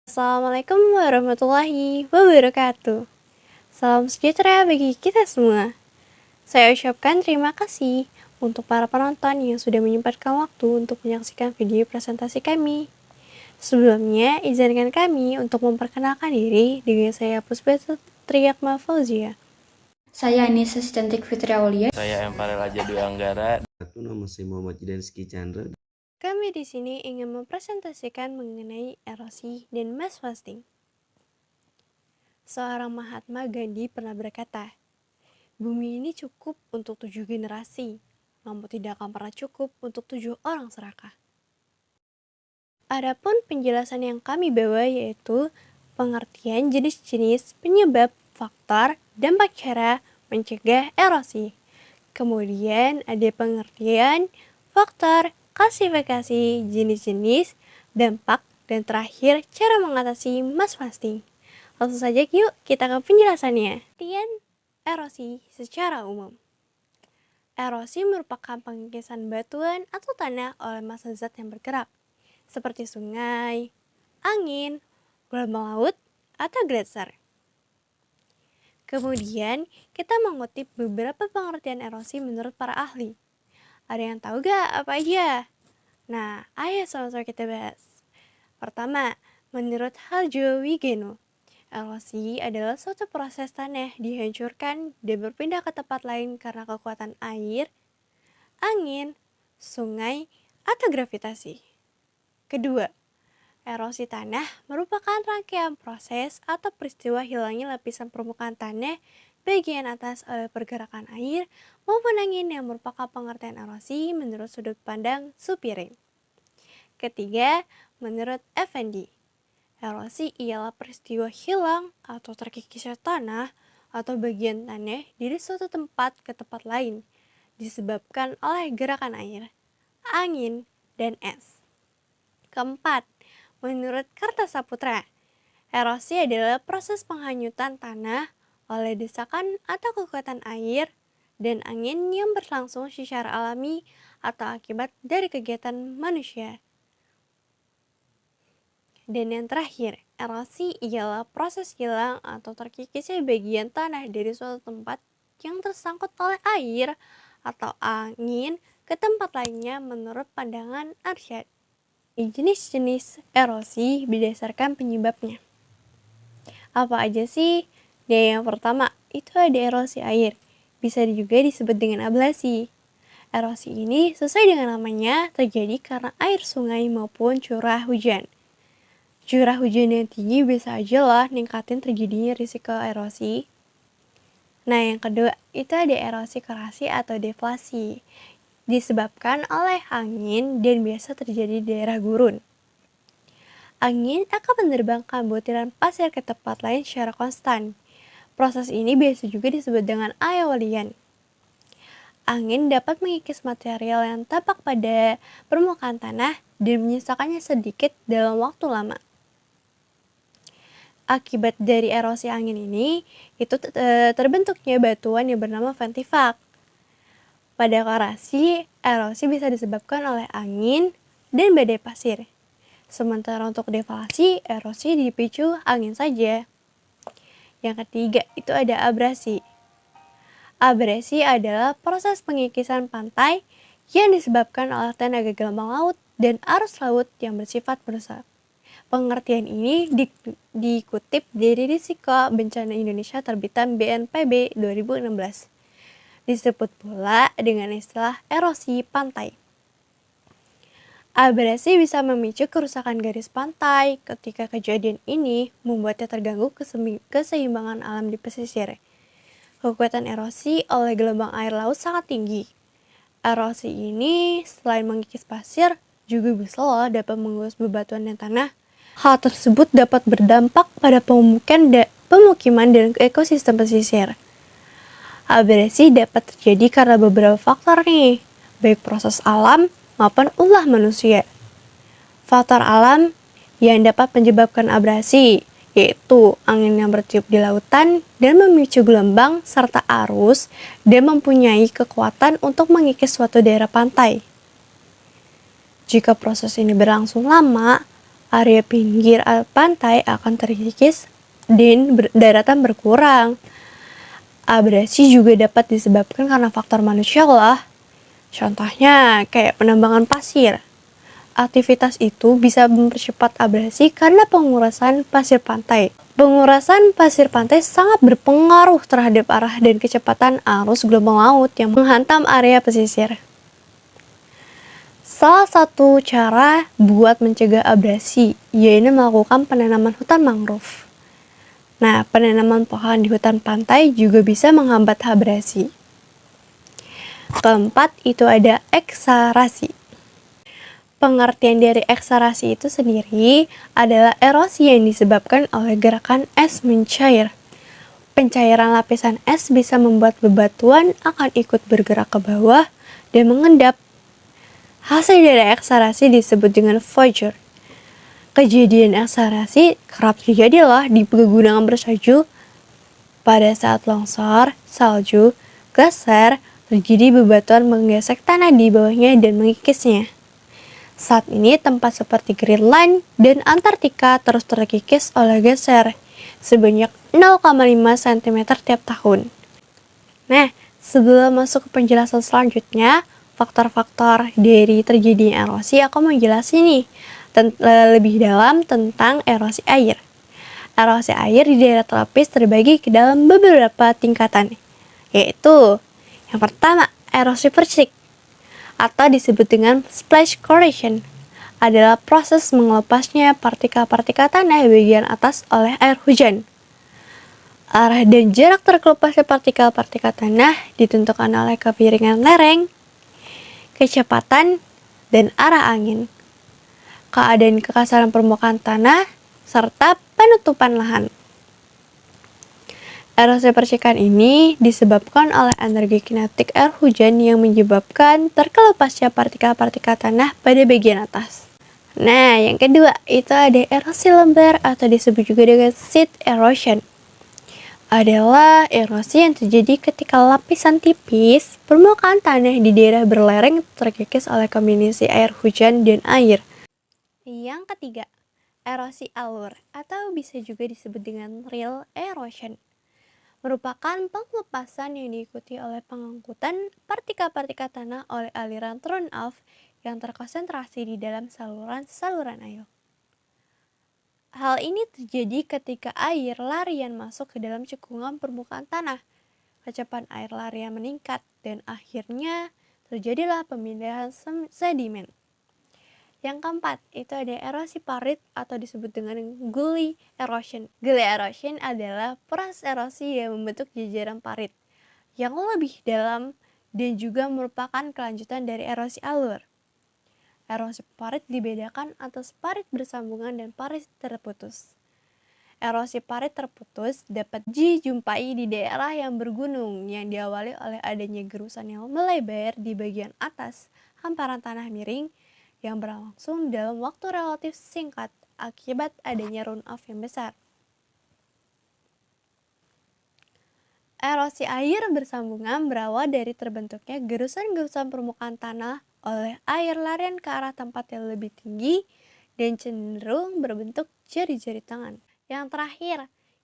Assalamualaikum warahmatullahi wabarakatuh. Salam sejahtera bagi kita semua. Saya ucapkan terima kasih untuk para penonton yang sudah menyempatkan waktu untuk menyaksikan video presentasi kami. Sebelumnya, izinkan kami untuk memperkenalkan diri dengan saya Puspa Triakma Fauzia. Saya Anissa Cantik Fitri Aulia. Saya Emparel Aja Dwi Anggara. Nama saya Muhammad Jidanski Chandra. Kami di sini ingin mempresentasikan mengenai erosi dan mass fasting. Seorang Mahatma Gandhi pernah berkata, "Bumi ini cukup untuk 7 generasi, namun tidak akan pernah cukup untuk 7 orang serakah." Adapun penjelasan yang kami bawa yaitu pengertian jenis-jenis, penyebab, faktor, dampak cara mencegah erosi. Kemudian ada pengertian, faktor, klasifikasi, jenis-jenis, dampak, dan terakhir cara mengatasi mass fasting. Langsung saja yuk kita ke penjelasannya. Pengertian erosi secara umum. Erosi merupakan pengikisan batuan atau tanah oleh massa zat yang bergerak, seperti sungai, angin, gelombang laut, atau gletser. Kemudian, kita mengutip beberapa pengertian erosi menurut para ahli. Ada yang tahu gak apa aja? Nah, ayo sama-sama kita bahas. Pertama, menurut Harjo Wigeno, erosi adalah suatu proses tanah dihancurkan dan berpindah ke tempat lain karena kekuatan air, angin, sungai, atau gravitasi. Kedua, erosi tanah merupakan rangkaian proses atau peristiwa hilangnya lapisan permukaan tanah bagian atas oleh pergerakan air maupun angin yang merupakan pengertian erosi menurut sudut pandang Suppiering. Ketiga, menurut Effendi, erosi ialah peristiwa hilang atau terkikisnya tanah atau bagian tanah dari suatu tempat ke tempat lain disebabkan oleh gerakan air, angin, dan es. Keempat, menurut Kartasaputra, erosi adalah proses penghanyutan tanah oleh desakan atau kekuatan air dan angin yang berlangsung secara alami atau akibat dari kegiatan manusia. Dan yang terakhir, erosi ialah proses hilang atau terkikisnya bagian tanah dari suatu tempat yang tersangkut oleh air atau angin ke tempat lainnya menurut pandangan Arsyad. Jenis-jenis erosi berdasarkan penyebabnya. Apa aja sih? Yang pertama, itu ada erosi air. Bisa juga disebut dengan ablasi. Erosi ini sesuai dengan namanya terjadi karena air sungai maupun curah hujan. Curah hujan yang tinggi bisa aja lah ningkatin terjadinya risiko erosi. Nah, yang kedua, itu ada erosi korasi atau deflasi. Disebabkan oleh angin dan biasa terjadi di daerah gurun. Angin akan menerbangkan butiran pasir ke tempat lain secara konstan. Proses ini biasa juga disebut dengan aeolian. Angin dapat mengikis material yang tampak pada permukaan tanah dan menyisakannya sedikit dalam waktu lama. Akibat dari erosi angin ini, itu terbentuknya batuan yang bernama ventifak. Pada korasi, erosi bisa disebabkan oleh angin dan badai pasir. Sementara untuk deflasi, erosi dipicu angin saja. Yang ketiga, itu ada abrasi. Abrasi adalah proses pengikisan pantai yang disebabkan oleh tenaga gelombang laut dan arus laut yang bersifat merusak. Pengertian ini dikutip dari Risiko Bencana Indonesia terbitan BNPB 2016. Disebut pula dengan istilah erosi pantai. Abrasi bisa memicu kerusakan garis pantai ketika kejadian ini membuatnya terganggu keseimbangan alam di pesisir. Kekuatan erosi oleh gelombang air laut sangat tinggi. Erosi ini selain mengikis pasir, juga bisa loh dapat mengurus bebatuan dan tanah. Hal tersebut dapat berdampak pada pemukiman dan ekosistem pesisir. Abrasi dapat terjadi karena beberapa faktor nih, baik proses alam maupun ulah manusia. Faktor alam yang dapat menyebabkan abrasi, yaitu angin yang bertiup di lautan dan memicu gelombang serta arus dan mempunyai kekuatan untuk mengikis suatu daerah pantai. Jika proses ini berlangsung lama, area pinggir pantai akan terkikis dan daratan berkurang. Abrasi juga dapat disebabkan karena faktor manusia lah. Contohnya kayak penambangan pasir. Aktivitas itu bisa mempercepat abrasi karena pengurasan pasir pantai. Pengurasan pasir pantai sangat berpengaruh terhadap arah dan kecepatan arus gelombang laut yang menghantam area pesisir. Salah satu cara buat mencegah abrasi yaitu melakukan penanaman hutan mangrove. Nah, penanaman pohon di hutan pantai juga bisa menghambat abrasi. Keempat, itu ada eksarasi. Pengertian dari eksarasi itu sendiri adalah erosi yang disebabkan oleh gerakan es mencair. Pencairan lapisan es bisa membuat bebatuan akan ikut bergerak ke bawah dan mengendap. Hasil dari eksarasi disebut dengan fogging. Kejadian eksarasi kerap terjadi loh di pegunungan bersalju. Pada saat longsor, salju, geser, terjadi bebatuan menggesek tanah di bawahnya dan mengikisnya. Saat ini tempat seperti Greenland dan Antartika terus terkikis oleh geser sebanyak 0,5 cm tiap tahun. Nah, sebelum masuk ke penjelasan selanjutnya, faktor-faktor dari terjadinya erosi aku mau jelasin nih lebih dalam tentang erosi air. Erosi air di daerah tropis terbagi ke dalam beberapa tingkatan, yaitu yang pertama, erosi percik atau disebut dengan splash corrosion adalah proses mengelupasnya partikel-partikel tanah bagian atas oleh air hujan. Arah dan jarak terkelupasnya partikel-partikel tanah ditentukan oleh kepiringan lereng, kecepatan, dan arah angin, keadaan kekasaran permukaan tanah, serta penutupan lahan. Erosi percikan ini disebabkan oleh energi kinetik air hujan yang menyebabkan terkelupasnya partikel-partikel tanah pada bagian atas. Nah, yang kedua itu ada erosi lembar atau disebut juga dengan sheet erosion. Adalah erosi yang terjadi ketika lapisan tipis permukaan tanah di daerah berlereng terkikis oleh kombinasi air hujan dan air. Yang ketiga, erosi alur atau bisa juga disebut dengan rill erosion. Merupakan pengelupasan yang diikuti oleh pengangkutan partikel-partikel tanah oleh aliran turn-off yang terkonsentrasi di dalam saluran-saluran air. Hal ini terjadi ketika air larian masuk ke dalam cekungan permukaan tanah. Kecepatan air larian meningkat dan akhirnya terjadilah pemindahan sedimen. Yang keempat, itu ada erosi parit atau disebut dengan gully erosion. Gully erosion adalah proses erosi yang membentuk jajaran parit yang lebih dalam dan juga merupakan kelanjutan dari erosi alur. Erosi parit dibedakan atas parit bersambungan dan parit terputus. Erosi parit terputus dapat dijumpai di daerah yang bergunung yang diawali oleh adanya gerusan yang melebar di bagian atas hamparan tanah miring yang berlangsung dalam waktu relatif singkat akibat adanya runoff yang besar. Erosi air bersambungan berawal dari terbentuknya gerusan-gerusan permukaan tanah oleh air larian ke arah tempat yang lebih tinggi dan cenderung berbentuk jari-jari tangan. Yang terakhir,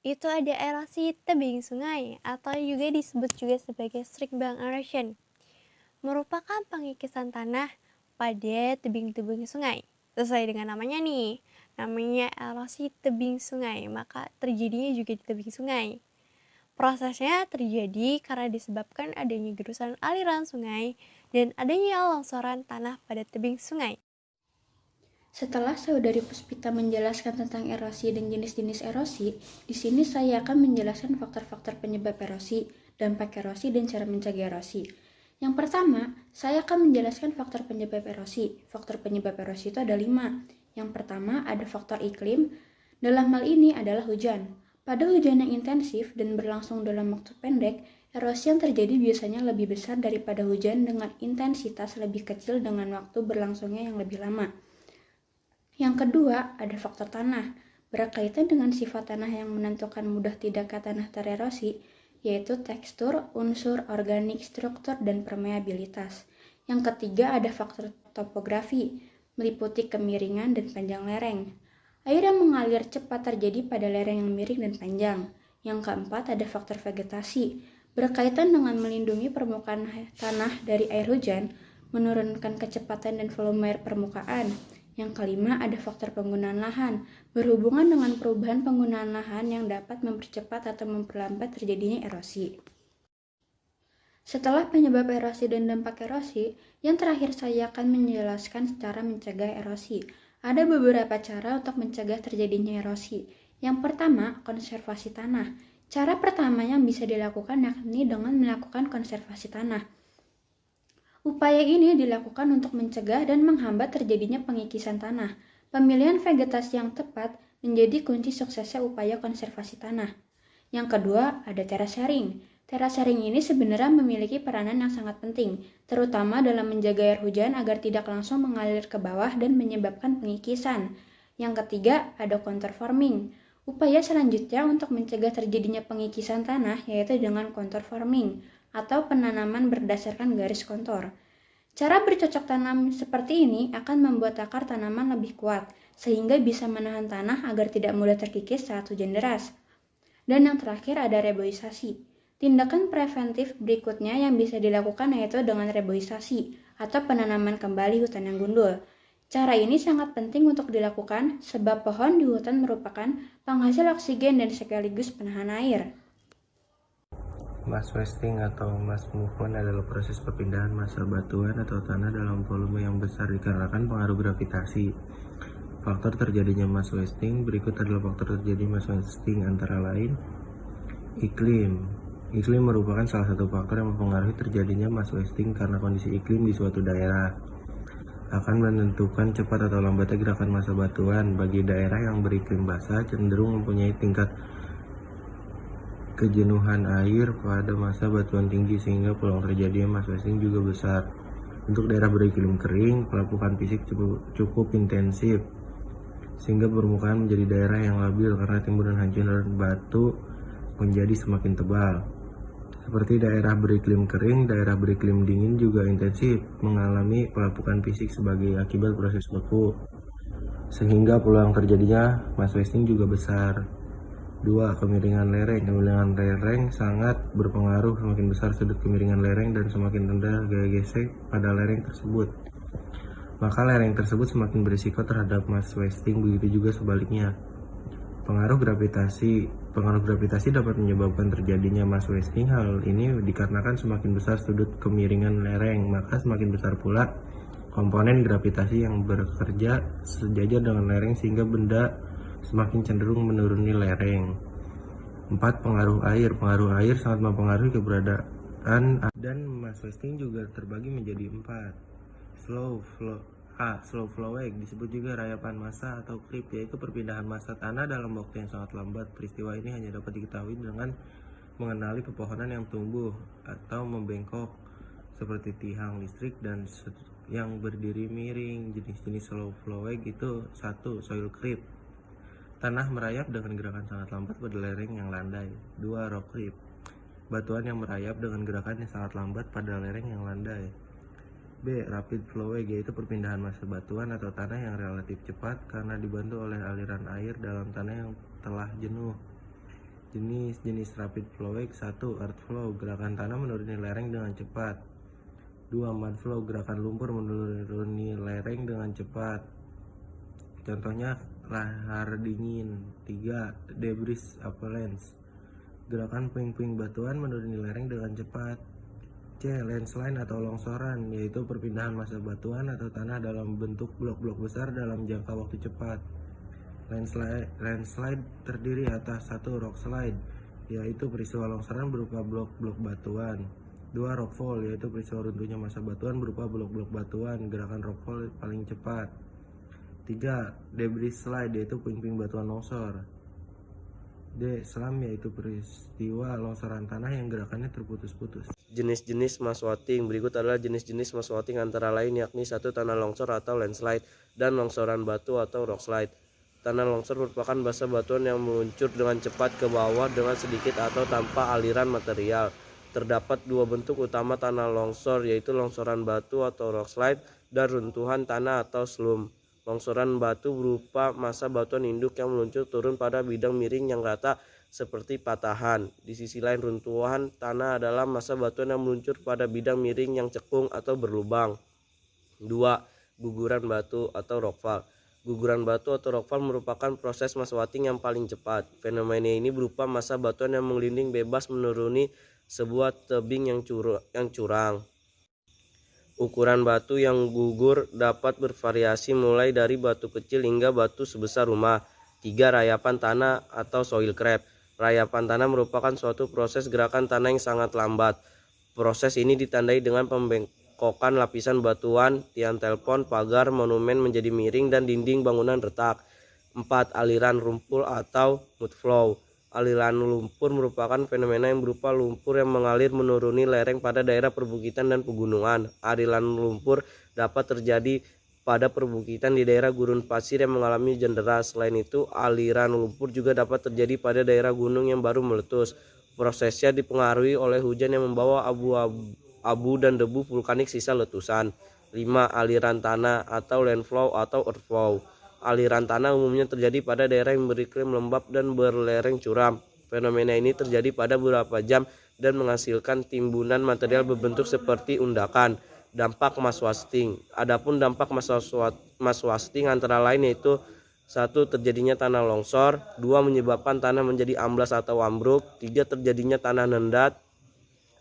itu ada erosi tebing sungai atau juga disebut juga sebagai streambank erosion. Merupakan pengikisan tanah pada tebing-tebing sungai. Sesuai dengan namanya nih, namanya erosi tebing sungai, maka terjadinya juga di tebing sungai. Prosesnya terjadi karena disebabkan adanya gerusan aliran sungai dan adanya longsoran tanah pada tebing sungai. Setelah saudari Puspita menjelaskan tentang erosi dan jenis-jenis erosi, di sini saya akan menjelaskan faktor-faktor penyebab erosi, dampak erosi, dan cara mencegah erosi. Yang pertama, saya akan menjelaskan faktor penyebab erosi. Faktor penyebab erosi itu ada 5. Yang pertama ada faktor iklim, dalam hal ini adalah hujan. Pada hujan yang intensif dan berlangsung dalam waktu pendek, erosi yang terjadi biasanya lebih besar daripada hujan dengan intensitas lebih kecil dengan waktu berlangsungnya yang lebih lama. Yang kedua, ada faktor tanah, berkaitan dengan sifat tanah yang menentukan mudah tidaknya tanah tererosi, yaitu tekstur, unsur organik, struktur, dan permeabilitas. Yang ketiga, ada faktor topografi, meliputi kemiringan dan panjang lereng. Air yang mengalir cepat terjadi pada lereng yang miring dan panjang. Yang keempat, ada faktor vegetasi. Berkaitan dengan melindungi permukaan tanah dari air hujan, menurunkan kecepatan dan volume air permukaan. Yang kelima, ada faktor penggunaan lahan. Berhubungan dengan perubahan penggunaan lahan yang dapat mempercepat atau memperlambat terjadinya erosi. Setelah penyebab erosi dan dampak erosi, yang terakhir saya akan menjelaskan cara mencegah erosi. Ada beberapa cara untuk mencegah terjadinya erosi. Yang pertama, konservasi tanah. Cara pertama yang bisa dilakukan yakni dengan melakukan konservasi tanah. Upaya ini dilakukan untuk mencegah dan menghambat terjadinya pengikisan tanah. Pemilihan vegetasi yang tepat menjadi kunci suksesnya upaya konservasi tanah. Yang kedua, ada terasering. Terasering ini sebenarnya memiliki peranan yang sangat penting, terutama dalam menjaga air hujan agar tidak langsung mengalir ke bawah dan menyebabkan pengikisan. Yang ketiga, ada contour farming. Upaya selanjutnya untuk mencegah terjadinya pengikisan tanah yaitu dengan contour farming atau penanaman berdasarkan garis kontur. Cara bercocok tanam seperti ini akan membuat akar tanaman lebih kuat, sehingga bisa menahan tanah agar tidak mudah terkikis saat hujan deras. Dan yang terakhir ada reboisasi. Tindakan preventif berikutnya yang bisa dilakukan yaitu dengan reboisasi atau penanaman kembali hutan yang gundul. Cara ini sangat penting untuk dilakukan sebab pohon di hutan merupakan penghasil oksigen dan sekaligus penahan air. Mass wasting atau mass movement adalah proses perpindahan massa batuan atau tanah dalam volume yang besar dikarenakan pengaruh gravitasi. Faktor terjadinya mass wasting berikut adalah faktor terjadi mass wasting antara lain iklim. Iklim merupakan salah satu faktor yang mempengaruhi terjadinya mass wasting karena kondisi iklim di suatu daerah akan menentukan cepat atau lambatnya gerakan massa batuan. Bagi daerah yang beriklim basah cenderung mempunyai tingkat kejenuhan air pada massa batuan tinggi sehingga peluang terjadinya mass wasting juga besar. Untuk daerah beriklim kering, pelapukan fisik cukup intensif sehingga permukaan menjadi daerah yang labil karena timbunan hancuran batu menjadi semakin tebal. Seperti daerah beriklim kering, daerah beriklim dingin juga intensif mengalami pelapukan fisik sebagai akibat proses beku, sehingga peluang terjadinya mass wasting juga besar. 2. Kemiringan lereng. Kemiringan lereng sangat berpengaruh. Semakin besar sudut kemiringan lereng dan semakin rendah gaya gesek pada lereng tersebut, maka lereng tersebut semakin berisiko terhadap mass wasting. Begitu juga sebaliknya. Pengaruh gravitasi dapat menyebabkan terjadinya mass wasting. Hal ini dikarenakan semakin besar sudut kemiringan lereng, maka semakin besar pula komponen gravitasi yang bekerja sejajar dengan lereng sehingga benda semakin cenderung menuruni lereng. 4. Pengaruh air. Pengaruh air sangat mempengaruhi keberadaan dan mass wasting juga terbagi menjadi 4. Slow flow wave disebut juga rayapan massa atau creep, yaitu perpindahan massa tanah dalam waktu yang sangat lambat. Peristiwa ini hanya dapat diketahui dengan mengenali pepohonan yang tumbuh atau membengkok seperti tiang listrik dan yang berdiri miring. Jenis-jenis slow flow wave itu 1. Soil creep. Tanah merayap dengan gerakan sangat lambat pada lereng yang landai. 2. Rock creep. Batuan yang merayap dengan gerakan yang sangat lambat pada lereng yang landai. B. Rapid flow wave, yaitu perpindahan massa batuan atau tanah yang relatif cepat karena dibantu oleh aliran air dalam tanah yang telah jenuh. Jenis-jenis rapid flow wave. 1. Earth flow, gerakan tanah menuruni lereng dengan cepat. 2. Mud flow, gerakan lumpur menuruni lereng dengan cepat. Contohnya lahar dingin. 3. Debris avalanche, gerakan puing-puing batuan menuruni lereng dengan cepat. C. Landslide atau longsoran, yaitu perpindahan massa batuan atau tanah dalam bentuk blok-blok besar dalam jangka waktu cepat. Landslide terdiri atas 1. Rock slide, yaitu peristiwa longsoran berupa blok-blok batuan. 2. Rockfall, yaitu peristiwa runtuhnya massa batuan berupa blok-blok batuan. Gerakan rockfall paling cepat. 3. Debris slide, yaitu puing-puing batuan longsor. D. Slam, yaitu peristiwa longsoran tanah yang gerakannya terputus-putus. Jenis-jenis mass wasting. Berikut adalah jenis-jenis mass wasting antara lain yakni 1. Tanah longsor atau landslide dan longsoran batu atau rock slide. Tanah longsor merupakan massa batuan yang meluncur dengan cepat ke bawah dengan sedikit atau tanpa aliran material. Terdapat dua bentuk utama tanah longsor, yaitu longsoran batu atau rock slide dan runtuhan tanah atau slump. Longsoran batu berupa massa batuan induk yang meluncur turun pada bidang miring yang rata seperti patahan. Di sisi lain, runtuhan tanah adalah massa batuan yang meluncur pada bidang miring yang cekung atau berlubang. 2. Guguran batu atau rockfall. Guguran batu atau rockfall merupakan proses mass wasting yang paling cepat. Fenomena ini berupa massa batuan yang menggelinding bebas menuruni sebuah tebing yang curang. Ukuran batu yang gugur dapat bervariasi mulai dari batu kecil hingga batu sebesar rumah. 3. Rayapan tanah atau soil crack. Rayapan tanah merupakan suatu proses gerakan tanah yang sangat lambat. Proses ini ditandai dengan pembengkokan lapisan batuan, tiang telepon, pagar, monumen menjadi miring, dan dinding bangunan retak. 4. Aliran lumpur atau mud flow. Aliran lumpur merupakan fenomena yang berupa lumpur yang mengalir menuruni lereng pada daerah perbukitan dan pegunungan. Aliran lumpur dapat terjadi pada perbukitan di daerah gurun pasir yang mengalami hujan deras. Selain itu, aliran lumpur juga dapat terjadi pada daerah gunung yang baru meletus. Prosesnya dipengaruhi oleh hujan yang membawa abu dan debu vulkanik sisa letusan. 5. Aliran tanah atau land flow atau earth flow. Aliran tanah umumnya terjadi pada daerah yang beriklim lembab dan berlereng curam. Fenomena ini terjadi pada beberapa jam dan menghasilkan timbunan material berbentuk seperti undakan. Dampak mass wasting. Adapun dampak mass wasting antara lain yaitu 1. Terjadinya tanah longsor. 2. Menyebabkan tanah menjadi amblas atau ambruk. 3. Terjadinya tanah nendat.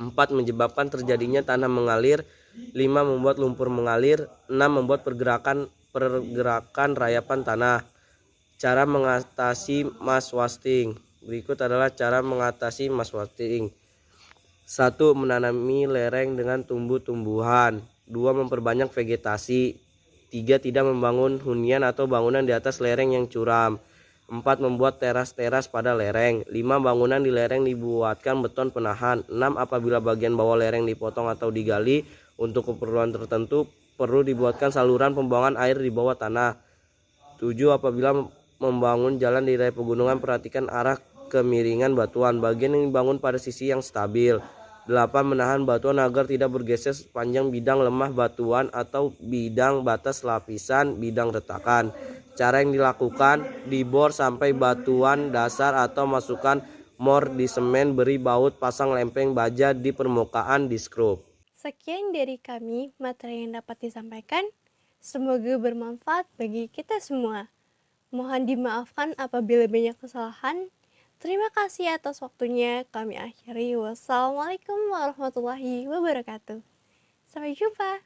4. Menyebabkan terjadinya tanah mengalir. 5. Membuat lumpur mengalir. 6. Membuat pergerakan rayapan tanah. Cara mengatasi mass wasting. Berikut adalah cara mengatasi mass wasting. 1. Menanami lereng dengan tumbuh-tumbuhan. 2. Memperbanyak vegetasi. 3. Tidak membangun hunian atau bangunan di atas lereng yang curam. 4. Membuat teras-teras pada lereng. 5. Bangunan di lereng dibuatkan beton penahan. 6. Apabila bagian bawah lereng dipotong atau digali untuk keperluan tertentu, perlu dibuatkan saluran pembuangan air di bawah tanah. 7. Apabila membangun jalan di daerah pegunungan, perhatikan arah kemiringan batuan. Bagian yang dibangun pada sisi yang stabil. 8. Menahan batuan agar tidak bergeser sepanjang bidang lemah batuan atau bidang batas lapisan bidang retakan. Cara yang dilakukan: dibor sampai batuan dasar atau masukkan mor di semen, beri baut, pasang lempeng baja di permukaan, di skrup. Sekian dari kami materi yang dapat disampaikan. Semoga bermanfaat bagi kita semua. Mohon dimaafkan apabila banyak kesalahan. Terima kasih atas waktunya. Kami akhiri. Wassalamualaikum warahmatullahi wabarakatuh. Sampai jumpa.